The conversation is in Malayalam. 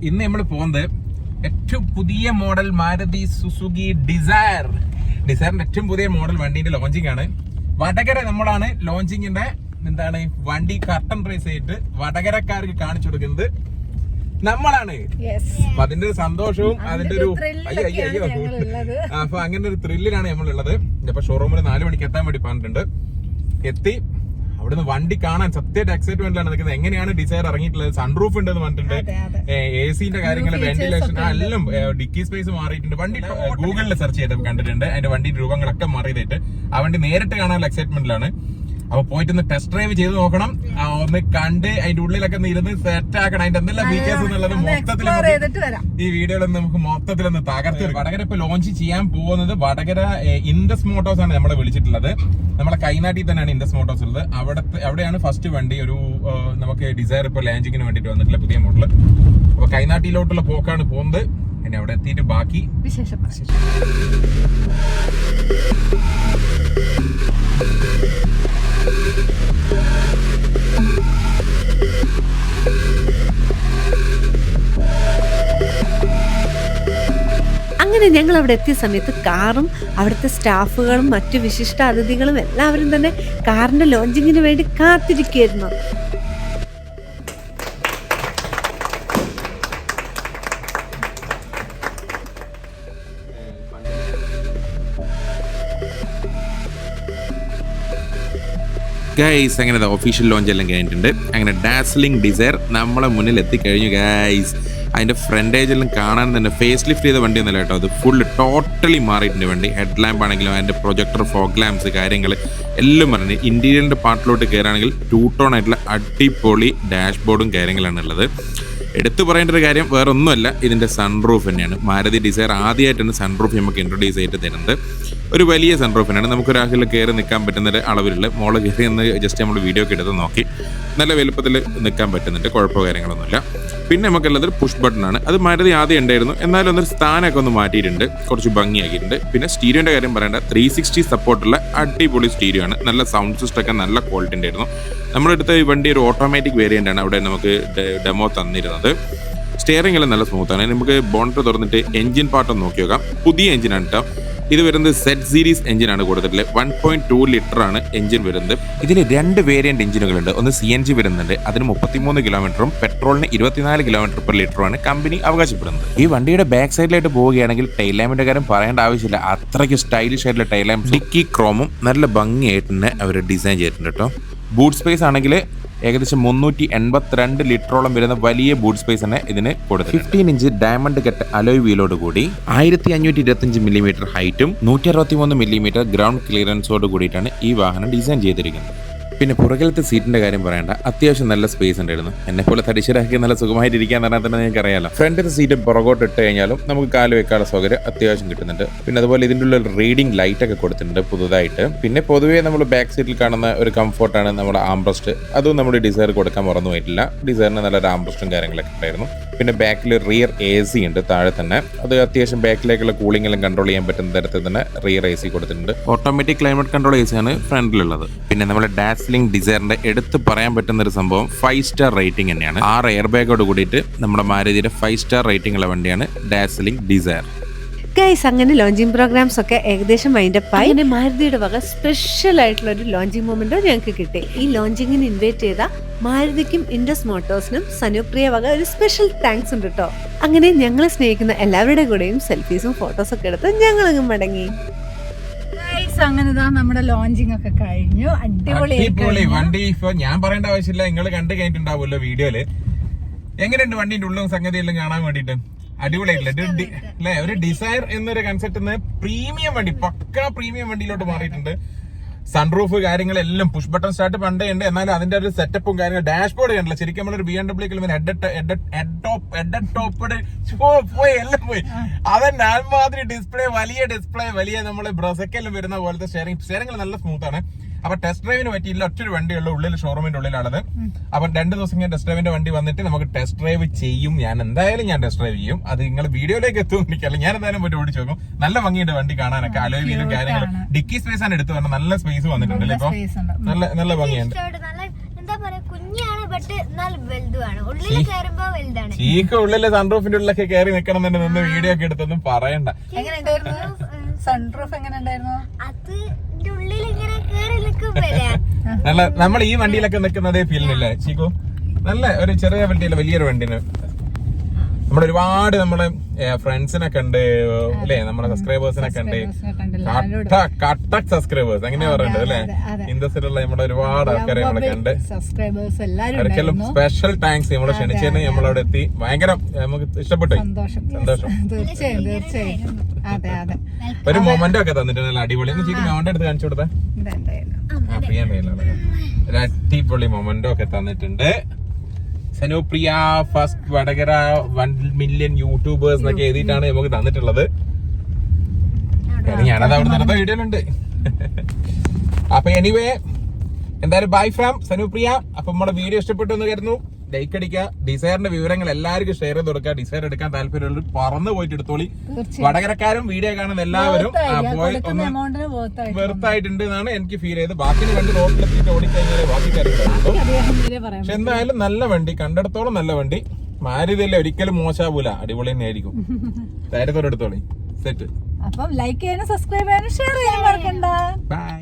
ഇന്ന് നമ്മൾ പോകുന്നത് ഏറ്റവും പുതിയ മോഡൽ മാരുതി സുസുക്കി ഡിസയറിന്റെ ഏറ്റവും പുതിയ മോഡൽ വണ്ടിന്റെ ലോഞ്ചിങ് ആണ്. വടകര നമ്മളാണ് ലോഞ്ചിങ്ങിന്റെ വണ്ടി കർട്ടൻ റേസ് ആയിട്ട് വടകരക്കാർക്ക് കാണിച്ചു കൊടുക്കുന്നത് നമ്മളാണ്. അപ്പൊ അതിന്റെ ഒരു സന്തോഷവും അതിന്റെ ഒരു അപ്പൊ അങ്ങനെ ഒരു ത്രില്ലിലാണ് നമ്മളുള്ളത്. ഇപ്പൊ ഷോറൂമിൽ 4 മണിക്ക് എത്താൻ വേണ്ടി പറഞ്ഞിട്ടുണ്ട്. എത്തി അവിടുന്ന് വണ്ടി കാണാൻ സത്യമായിട്ട് എക്സൈറ്റ്മെന്റിലാണ് നിൽക്കുന്നത്. എങ്ങനെയാണ് ഡിസയർ ഇറങ്ങിയിട്ടുള്ളത്, സൺറൂഫ് ഉണ്ടെന്ന് പറഞ്ഞിട്ടുണ്ട്, AC-ന്റെ കാര്യങ്ങൾ, വെന്റിലേഷൻ എല്ലാം, ഡിക്കി സ്പേസ് മാറിയിട്ടുണ്ട്. വണ്ടി ഗൂഗിളിൽ സെർച്ച് ചെയ്ത് കണ്ടിട്ടുണ്ട്. അതിന്റെ വണ്ടി രൂപങ്ങളൊക്കെ മാറിയതായിട്ട് ആ വണ്ടി നേരിട്ട് കാണാനുള്ള എക്സൈറ്റ്മെന്റിലാണ്. അപ്പൊ പോയിട്ട് ഒന്ന് ടെസ്റ്റ് ഡ്രൈവ് ചെയ്ത് നോക്കണം, ഒന്ന് കണ്ട് അതിന്റെ ഉള്ളിലൊക്കെ ഇരുന്ന് സെറ്റ് ആക്കണം. അതിന്റെ എന്തെല്ലാം ഫീച്ചേഴ്സ് എന്നുള്ളത് മൊത്തത്തിൽ ഈ വീഡിയോയിൽ നമുക്ക് മൊത്തത്തിലൊന്ന് തകർത്ത്. വടകര ഇപ്പൊ ലോഞ്ച് ചെയ്യാൻ പോകുന്നത് വടകര ഇൻഡസ് മോട്ടോഴ്സ് ആണ് നമ്മളെ വിളിച്ചിട്ടുള്ളത്. നമ്മളെ കൈനാട്ടിൽ തന്നെയാണ് ഇൻഡസ് മോട്ടോഴ്സ് ഉള്ളത്. അവിടെയാണ് ഫസ്റ്റ് വണ്ടി ഒരു നമുക്ക് ഡിസയർ ഇപ്പൊ ലോഞ്ചിങ്ങിന് വേണ്ടിട്ട് വന്നിട്ടുള്ള പുതിയ മോഡല്. അപ്പൊ കൈനാട്ടിലോട്ടുള്ള പോക്കാണ് പോകുന്നത്. പിന്നെ അവിടെ എത്തിയിട്ട് ബാക്കി വിശേഷം. അങ്ങനെ ഞങ്ങൾ അവിടെ എത്തിയ സമയത്ത് കാറും അവിടുത്തെ സ്റ്റാഫുകളും മറ്റു വിശിഷ്ട അതിഥികളും എല്ലാവരും തന്നെ കാറിന്റെ ലോഞ്ചിങ്ങിന് വേണ്ടി കാത്തിരിക്കുകയായിരുന്നു. ഗൈസ്, അങ്ങനെ ഒഫീഷ്യൽ ലോഞ്ച് എല്ലാം കഴിഞ്ഞിട്ടുണ്ട്. അങ്ങനെ ഡാസ്ലിംഗ് ഡിസയർ നമ്മളെ മുന്നിൽ എത്തിക്കഴിഞ്ഞു ഗൈസ്. അതിൻ്റെ ഫ്രണ്ടേജെല്ലാം കാണാൻ തന്നെ ഫേസ് ലിഫ്റ്റ് ചെയ്ത വണ്ടി ഒന്നല്ല കേട്ടോ, അത് ഫുള്ള് ടോട്ടലി മാറിയിട്ടുണ്ട് വണ്ടി. ഹെഡ് ലാമ്പ് ആണെങ്കിലും അതിൻ്റെ പ്രൊജക്ടർ, ഫോഗ് ലാമ്പ്സ്, കാര്യങ്ങൾ എല്ലാം പറഞ്ഞ് ഇൻറ്റീരിയറിൻ്റെ പാർട്ടിലോട്ട് കയറുകയാണെങ്കിൽ 2 ടോൺ ആയിട്ടുള്ള അടിപൊളി ഡാഷ്ബോർഡും കാര്യങ്ങളാണ് ഉള്ളത്. എടുത്തു പറയേണ്ട ഒരു കാര്യം വേറെ ഒന്നുമല്ല, ഇതിൻ്റെ സൺറൂഫ് തന്നെയാണ്. മാരുതി ഡിസയർ ആദ്യമായിട്ടാണ് സൺറൂഫ് നമുക്ക് ഇൻട്രൊഡ്യൂസ് ചെയ്തിട്ട് തരുന്നത്. ഒരു വലിയ സൺറൂഫ് തന്നെയാണ്. നമുക്കൊരാളിൽ കയറി നിൽക്കാൻ പറ്റുന്ന അളവിലുള്ള മോള് കയറി എന്ന് ജസ്റ്റ് നമ്മൾ വീഡിയോ ഒക്കെ എടുത്ത് നോക്കി നല്ല വലുപ്പത്തിൽ നിൽക്കാൻ പറ്റുന്നുണ്ട്, കുഴപ്പമോ കാര്യങ്ങളൊന്നുമില്ല. പിന്നെ നമുക്കുള്ളത് പുഷ് ബട്ടണാണ്. അത് മാരുതി ആദ്യം ഉണ്ടായിരുന്നു, എന്നാലും ഒന്നൊരു സ്ഥാനമൊക്കെ ഒന്ന് മാറ്റിയിട്ടുണ്ട്, കുറച്ച് ഭംഗിയാക്കിയിട്ടുണ്ട്. പിന്നെ സ്റ്റീരിയോൻ്റെ കാര്യം പറയേണ്ട, 360 സപ്പോർട്ടുള്ള അടിപൊളി സ്റ്റീരിയോ ആണ്. നല്ല സൗണ്ട് സിസ്റ്റം ഒക്കെ നല്ല ക്വാളിറ്റി ഉണ്ടായിരുന്നു. നമ്മളെടുത്ത ഈ വണ്ടി ഒരു ഓട്ടോമാറ്റിക് വേരിയൻ്റ് ആണ് അവിടെ നമുക്ക് ഡെമോ തന്നിരുന്നത്. സ്റ്റിയറിംഗ് എല്ലാം നല്ല സ്മൂത്താണ്. നമുക്ക് ബോണറ്റ് തുറന്നിട്ട് എഞ്ചിൻ പാർട്ടൊന്ന് നോക്കി നോക്കാം. പുതിയ എഞ്ചിനാണ് കേട്ടോ. ഇത് വരുന്നത് സെറ്റ് സീരീസ് എഞ്ചിനാണ് കൊടുത്തിട്ടുള്ളത്. 1.2 ലിറ്ററാണ് എഞ്ചിൻ വരുന്നത്. ഇതിൽ 2 വേരിയന്റ് എഞ്ചിനുകളുണ്ട്. ഒന്ന് CNG വരുന്നുണ്ട്, അതിന് 33 കിലോമീറ്ററും പെട്രോളിന് 24 കിലോമീറ്റർ പെർ ലിറ്ററുമാണ് കമ്പനി അവകാശപ്പെടുന്നത്. ഈ വണ്ടിയുടെ ബാക്ക് സൈഡിലായിട്ട് പോവുകയാണെങ്കിൽ ടൈൽ ലാമ്പിന്റെ കാര്യം പറയേണ്ട ആവശ്യമില്ല, അത്രയ്ക്ക് സ്റ്റൈലിഷ് ആയിട്ടുള്ള ടൈൽ ലാമ്പ്. ഡിക്കി ക്രോമും നല്ല ഭംഗിയായിട്ട് തന്നെ അവർ ഡിസൈൻ ചെയ്തിട്ടുണ്ട് കേട്ടോ. ബൂട്ട് സ്പേസ് ആണെങ്കിൽ ഏകദേശം 382 ലിറ്ററോളം വരുന്ന വലിയ ബൂട്ട് സ്പേസ് തന്നെ ഇതിന് കൊടുത്തു. 15 ഇഞ്ച് ഡയമണ്ട് കട്ട് അലോയ് വീലോട് കൂടി 1525 മില്ലിമീറ്റർ ഹൈറ്റും 163 മില്ലിമീറ്റർ ഗ്രൗണ്ട് ക്ലിയറൻസോട് കൂടിയിട്ടാണ് ഈ വാഹനം ഡിസൈൻ ചെയ്തിരിക്കുന്നത്. പിന്നെ പുറകിലത്തെ സീറ്റിന്റെ കാര്യം പറയേണ്ട, അത്യാവശ്യം നല്ല സ്പേസ് ഉണ്ടായിരുന്നു. എന്നെപ്പോലെ തടിശരാക്കി നല്ല സുഖമായിട്ടിരിക്കാൻ പറഞ്ഞാൽ തന്നെ നിങ്ങൾക്ക് അറിയാലോ. ഫ്രണ്ടിന്റെ സീറ്റ് പുറകോട്ട് ഇട്ട് കഴിഞ്ഞാലും നമുക്ക് കാല് വെക്കാനുള്ള സൗകര്യം അത്യാവശ്യം കിട്ടുന്നുണ്ട്. പിന്നെ അതുപോലെ ഇതിൻ്റെ ഉള്ളിൽ റീഡിംഗ് ലൈറ്റ് ഒക്കെ കൊടുത്തിട്ടുണ്ട് പുതുതായിട്ട്. പിന്നെ പൊതുവേ നമ്മൾ ബാക്ക് സീറ്റിൽ കാണുന്ന ഒരു കംഫോർട്ടാണ് നമ്മുടെ ആംബ്രസ്റ്റ്. അതും നമ്മുടെ ഡിസയർ കൊടുക്കാൻ മറന്നു പോയിട്ടില്ല. ഡിസയറിന് നല്ലൊരു ആംബ്രസ്റ്റും കാര്യങ്ങളൊക്കെ ഉണ്ടായിരുന്നു. പിന്നെ ബാക്കിൽ റിയർ AC ഉണ്ട് താഴെ തന്നെ. അത് അത്യാവശ്യം ബാക്കിലേക്കുള്ള കൂളിംഗ് എല്ലാം കൺട്രോൾ ചെയ്യാൻ പറ്റുന്ന തരത്തിൽ തന്നെ റിയർ AC കൊടുത്തിട്ടുണ്ട്. ഓട്ടോമാറ്റിക് ക്ലൈമറ്റ് കൺട്രോൾ AC ആണ് ഫ്രണ്ടിലുള്ളത്. പിന്നെ നമ്മുടെ ഡാസ്ലിംഗ് ഡിസയറിന്റെ എടുത്ത് പറയാൻ പറ്റുന്ന ഒരു സംഭവം 5 സ്റ്റാർ റേറ്റിംഗ് തന്നെയാണ്. 6 എയർ ബാഗോട് കൂടിയിട്ട് നമ്മുടെ മാരുതിയുടെ 5 സ്റ്റാർ റേറ്റിംഗ് ഉള്ള വണ്ടിയാണ് ഡാസ്ലിംഗ് ഡിസയർ. ഗൈസ്, അങ്ങനെ ലോഞ്ചിങ് പ്രോഗ്രാംസ് ഒക്കെ ഏകദേശം മൈൻഡപ്പ് ആയി. അങ്ങനെ മാരുതിയുടെ വക സ്പെഷ്യൽ ആയിട്ടുള്ള ഒരു ലോഞ്ചിങ് മൊമെന്റ് ഞങ്ങൾക്ക് കിട്ടി. ഈ ലോഞ്ചിങ്ങിന് ഇൻവൈറ്റ് ചെയ്ത മാരുതിക്കും ഇൻഡസ് മോട്ടോഴ്സിനും സനുപ്രിയ വക ഒരു സ്പെഷ്യൽ താങ്ക്സ് ഉണ്ട് കേട്ടോ. അങ്ങനെ ഞങ്ങളെ സ്നേഹിക്കുന്ന എല്ലാവരുടെ കൂടെയും സെൽഫീസും ഫോട്ടോസും ഒക്കെ എടുത്ത് ഞങ്ങളങ്ങ് മടങ്ങി. അങ്ങനെ നമ്മുടെ ലോഞ്ചിങ് ഒക്കെ കഴിഞ്ഞു. അടിപൊളി വണ്ടി. ഇപ്പൊ ഞാൻ പറയേണ്ട ആവശ്യമില്ല, നിങ്ങൾ കണ്ടു കഴിഞ്ഞിട്ടുണ്ടാവുമല്ലോ വീഡിയോയില്. എങ്ങനെയുണ്ട് വണ്ടിന്റെ ഉള്ളും സംഗതിയെല്ലാം കാണാൻ വേണ്ടിട്ട്? അടിപൊളിയായിട്ടില്ല അല്ലെ? ഒരു ഡിസയർ എന്നൊരു കൺസെപ്റ്റ് പ്രീമിയം വണ്ടി, പക്കാ പ്രീമിയം വണ്ടിയിലോട്ട് മാറിയിട്ടുണ്ട്. സൺറൂഫ് കാര്യങ്ങളെല്ലാം പുഷ് ബട്ടൺ സ്റ്റാർട്ട് പണ്ടേ ഉണ്ട്, എന്നാലും അതിന്റെ ഒരു സെറ്റപ്പും കാര്യങ്ങളും ഡാഷ്ബോർഡ് കണ്ടില്ല. ശരിക്കും നമ്മളൊരു BMW എല്ലാം പോയി. അതന്നെ മാതിരി ഡിസ്പ്ലേ, വലിയ നമ്മള് ബ്രസക്കെല്ലാം വരുന്ന പോലത്തെ സ്റ്റിയറിംഗ് നല്ല സ്മൂത്താണ്. അപ്പൊ ടെസ്റ്റ് ഡ്രൈവിന് പറ്റിയില്ല, ഒറ്റൊരു വണ്ടിയുള്ള ഉള്ളിൽ, ഷോറൂമിന്റെ ഉള്ളിലാണത്. അപ്പൊ 2 ദിവസം ഞാൻ ടെസ്റ്റ് ഡ്രൈവിന്റെ വണ്ടി വന്നിട്ട് നമുക്ക് ടെസ്റ്റ് ഡ്രൈവ് ചെയ്യും. ഞാൻ ടെസ്റ്റ് ഡ്രൈവ് ചെയ്യും. അത് നിങ്ങൾ വീഡിയോയിലേക്ക് എത്തും എനിക്കല്ല, ഞാൻ എന്തായാലും പോയിട്ട് ഓടിച്ചു നോക്കും. നല്ല ഭംഗിയുണ്ട് വണ്ടി കാണാനൊക്കെ, അലോയ് വീലും കാര്യങ്ങളും. ഡിക്കി സ്പേസ് ആണ് എടുത്തു പറഞ്ഞത്, നല്ല സ്പേസ് വന്നിട്ടുണ്ട്. ഇപ്പൊ നല്ല ഭംഗിയുണ്ട്. എന്താ പറയാ, കുഞ്ഞാണ് ബട്ട് സൺറൂഫിനേക്കാൾ വലുതുമാണ്. ഉള്ളിൽ കയറുമ്പോ വലുതാണ്. ചീക്ക് ഉള്ളിലെ സൺറൂഫിന്റെ ഉള്ളിലൊക്കെ കയറി നിൽക്കണം തന്നെ നിന്ന് വീഡിയോ ഒക്കെ എടുത്തൊന്നും പറയണ്ട. എങ്ങനെ ഉണ്ടായിരുന്നു സൺറൂഫ്? എങ്ങനെ ഉണ്ടായിരുന്നു? അത് ഉള്ളിൽ ഇങ്ങനെ കയറി നിൽക്കുമ്പോഴേ നല്ല നമ്മൾ ഈ വണ്ടിയിലൊക്കെ നിൽക്കുന്നതേ ഫീലിനില്ലേ ചീക്കു? നല്ല ഒരു ചെറിയ വണ്ടിയല്ല, വലിയൊരു വണ്ടിന് നമ്മുടെ ഒരുപാട് നമ്മളെ ഫ്രണ്ട്സിനൊക്കെ ഉണ്ട് അല്ലേ, നമ്മുടെ സബ്സ്ക്രൈബേഴ്സിനൊക്കെ ഉണ്ട്, കട്ട സബ്സ്ക്രൈബേഴ്സ് അങ്ങനെ പറയുന്നത് അല്ലേ, ഇൻഡസ്ട്രിയിലുള്ള നമ്മുടെ ഒരുപാട് ആൾക്കാരെ നമ്മളൊക്കെ ഉണ്ട്. സബ്സ്ക്രൈബേഴ്സ് എല്ലാവരും അവർക്കെല്ലാം സ്പെഷ്യൽ താങ്ക്സ്. നമ്മളെ ക്ഷണിച്ചതിന് നമ്മളവിടെ എത്തി, ഭയങ്കര നമുക്ക് ഇഷ്ടപ്പെട്ടു. സന്തോഷം. തീർച്ചയായും തീർച്ചയായും. അതെ അതെ. ഒരു മൊമെന്റോ ഒക്കെ തന്നിട്ട് നല്ല അടിപൊളി. ചീക്ക് മോന്റെ അടുത്ത് കാണിച്ചു കൊടുത്തേ, പ്രിയ ഒരു അടിപൊളി മൊമെന്റോ ഒക്കെ തന്നിട്ടുണ്ട്. സനുപ്രിയ ഫസ്റ്റ് വടകര 1 മില്യൺ യൂട്യൂബേഴ്സ് എന്നൊക്കെ എഴുതിയിട്ടാണ് നമുക്ക് തന്നിട്ടുള്ളത്. ഞാനത് അവിടെ നടന്ന വീഡിയോയിലുണ്ട്. അപ്പൊ എനിവേ എന്തായാലും ബൈ ഫ്രം സനുപ്രിയ. അപ്പൊ നമ്മുടെ വീഡിയോ ഇഷ്ടപ്പെട്ടു എന്ന് കരുതുന്നു. ലൈക്ക് അടിക്കുക. ഡിസൈറിന്റെ വിവരങ്ങൾ എല്ലാവർക്കും ഷെയർ ചെയ്ത് കൊടുക്കുക. ഡിസൈർ എടുക്കാൻ താല്പര്യമുള്ളവർ പറന്ന് പോയിട്ട് എടുത്തോളി. വടകരക്കാരും വീഡിയോ കാണുന്ന എല്ലാവരും പോയി ഒന്ന് വെറുത്തായിട്ടുണ്ട് എന്നാണ് എനിക്ക് ഫീൽ ചെയ്ത്. ബാക്കി വണ്ടി റോഡിലെത്തിയിട്ട് ഓടിക്കഴിഞ്ഞാൽ ബാക്കി കാര്യങ്ങൾ. പക്ഷെ എന്തായാലും നല്ല വണ്ടി, കണ്ടിടത്തോളം നല്ല വണ്ടി. മാരുതിയല്ലേ, ഒരിക്കലും മോശാവൂല, അടിപൊളി തന്നെ ആയിരിക്കും. ധൈര്യത്തോടെ എടുത്തോളി. സെറ്റ്. അപ്പം ലൈക്ക് ചെയ്യാനും സബ്സ്ക്രൈബ് ചെയ്യാനും ഷെയർ ചെയ്യാനും മറക്കണ്ട. ബൈ.